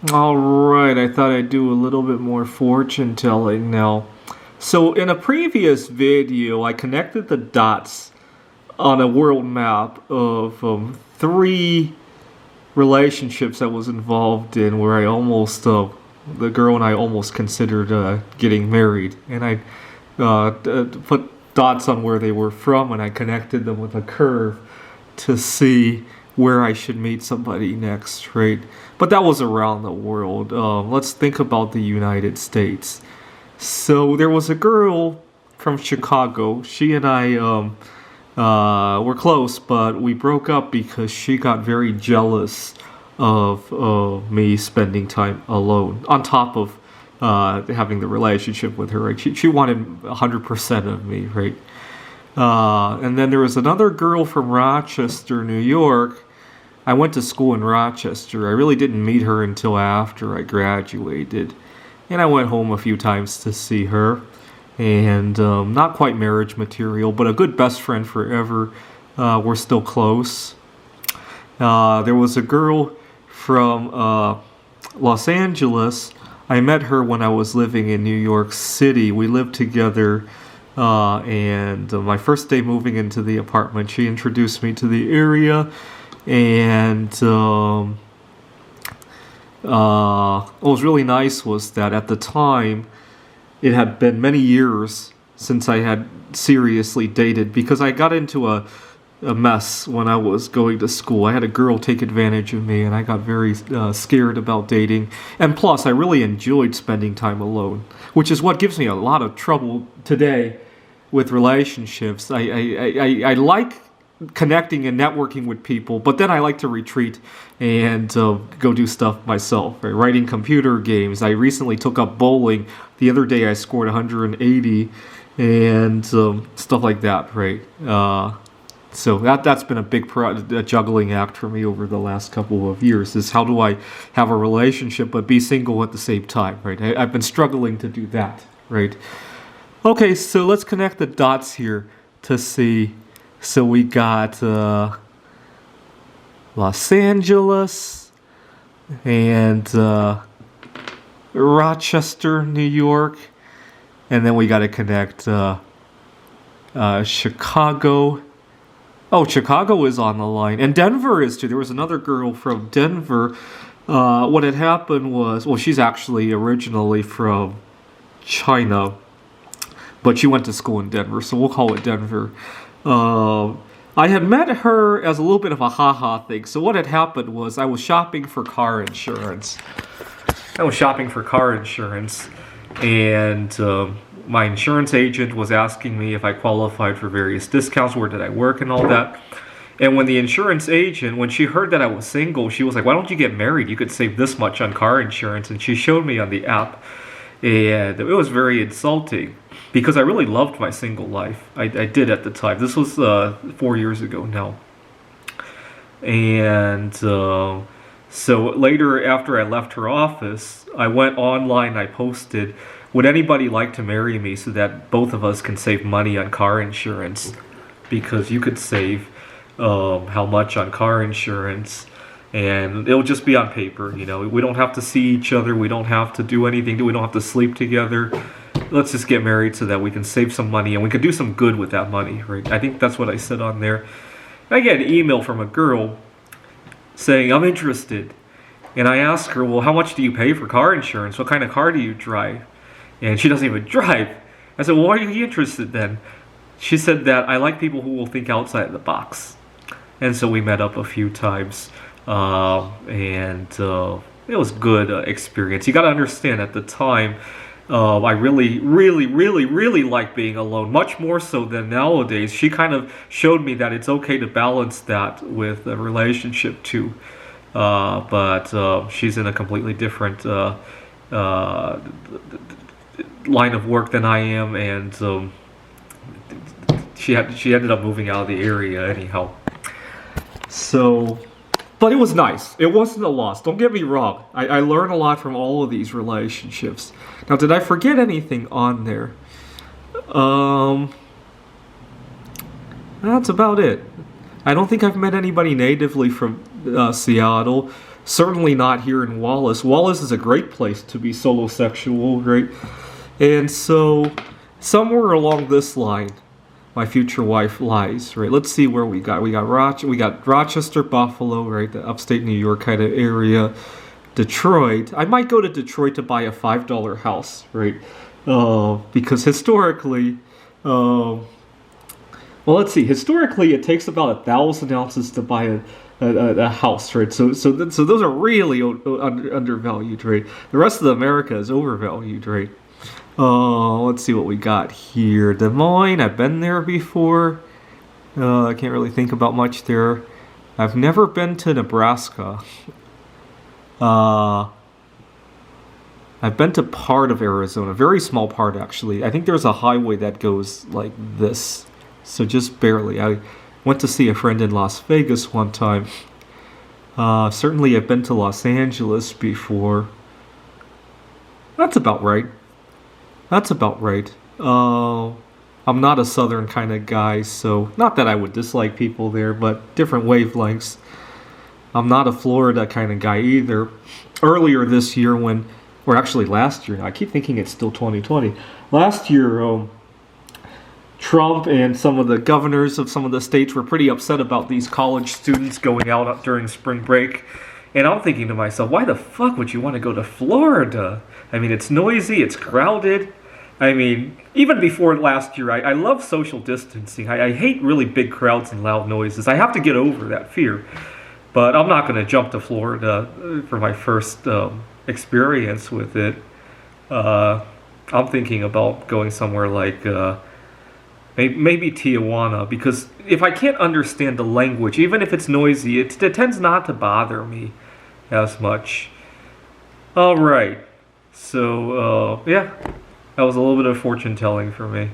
Alright, I thought I'd do a little bit more fortune telling now. So, in a previous video, I connected the dots on a world map of three relationships I was involved in where the girl and I almost considered getting married. And I put dots on where they were from and I connected them with a curve to see where I should meet somebody next, right? But that was around the world. Let's think about the United States. So there was a girl from Chicago. She and I were close, but we broke up because she got very jealous of me spending time alone. On top of having the relationship with her, right? She wanted 100% of me, right? And then there was another girl from Rochester, New York. I went to school in Rochester. I really didn't meet her until after I graduated. And I went home a few times to see her. And not quite marriage material, but a good best friend forever. We're still close. There was a girl from Los Angeles. I met her when I was living in New York City. We lived together. And my first day moving into the apartment, she introduced me to the area. And what was really nice was that at the time, it had been many years since I had seriously dated because I got into a mess when I was going to school. I had a girl take advantage of me and I got very scared about dating. And plus, I really enjoyed spending time alone, which is what gives me a lot of trouble today with relationships. I like connecting and networking with people, but then I like to retreat and go do stuff myself, right? Writing computer games. I recently took up bowling. The other day I scored 180 and stuff like that, right? So that's been a big juggling act for me over the last couple of years, is how do I have a relationship but be single at the same time, right? I've been struggling to do that, right? Okay, so let's connect the dots here to see. So we got Los Angeles and Rochester, New York, and then we got to connect Chicago. Oh, Chicago is on the line, and Denver is too. There was another girl from Denver. What had happened was, well, she's actually originally from China, but she went to school in Denver, so we'll call it Denver. I had met her as a little bit of a ha-ha thing. So what had happened was I was shopping for car insurance. And my insurance agent was asking me if I qualified for various discounts, where did I work and all that. And when the insurance agent, when she heard that I was single, she was like, why don't you get married? You could save this much on car insurance. And she showed me on the app. And it was very insulting because I really loved my single life. I did at the time. This was 4 years ago now. And so later, after I left her office, I went online, I posted, would anybody like to marry me so that both of us can save money on car insurance? Because you could save how much on car insurance, and it'll just be on paper. You know, we don't have to see each other. We don't have to do anything. We don't have to sleep together. Let's just get married so that we can save some money and we can do some good with that money, right? I think that's what I said on there. I get an email from a girl saying, I'm interested. And I ask her, well, how much do you pay for car insurance? What kind of car do you drive? And she doesn't even drive. I said, well, why are you interested then? She said that I like people who will think outside the box. And so we met up a few times. And it was good experience. You got to understand, at the time, I really, really, really, really like being alone, much more so than nowadays. She kind of showed me that it's okay to balance that with a relationship too. But she's in a completely different line of work than I am, and she ended up moving out of the area anyhow. So, but it was nice. It wasn't a loss. Don't get me wrong. I learned a lot from all of these relationships. Now, did I forget anything on there? That's about it. I don't think I've met anybody natively from Seattle. Certainly not here in Wallace. Wallace is a great place to be solosexual, right? And so, somewhere along this line, my future wife lies, right? Let's see where we got. We got Rochester, Buffalo, right? The upstate New York kind of area. Detroit. I might go to Detroit to buy a $5 house, right? Because historically, well, let's see. Historically, it takes about 1,000 ounces to buy a house, right? So those are really undervalued, right? The rest of America is overvalued, right? Let's see what we got here. Des Moines, I've been there before. I can't really think about much there. I've never been to Nebraska. I've been to part of Arizona, a very small part actually. I think there's a highway that goes like this, so just barely. I went to see a friend in Las Vegas one time. Certainly I've been to Los Angeles before. That's about right. I'm not a southern kind of guy, so not that I would dislike people there, but different wavelengths. I'm not a Florida kind of guy either. Earlier this year or actually last year, I keep thinking it's still 2020. Last year, Trump and some of the governors of some of the states were pretty upset about these college students going out during spring break. And I'm thinking to myself, why the fuck would you want to go to Florida? I mean, it's noisy, it's crowded. I mean, even before last year, I love social distancing. I hate really big crowds and loud noises. I have to get over that fear. But I'm not going to jump to Florida for my first experience with it. I'm thinking about going somewhere like maybe Tijuana, because if I can't understand the language, even if it's noisy, it tends not to bother me as much. All right. So, yeah, that was a little bit of fortune telling for me.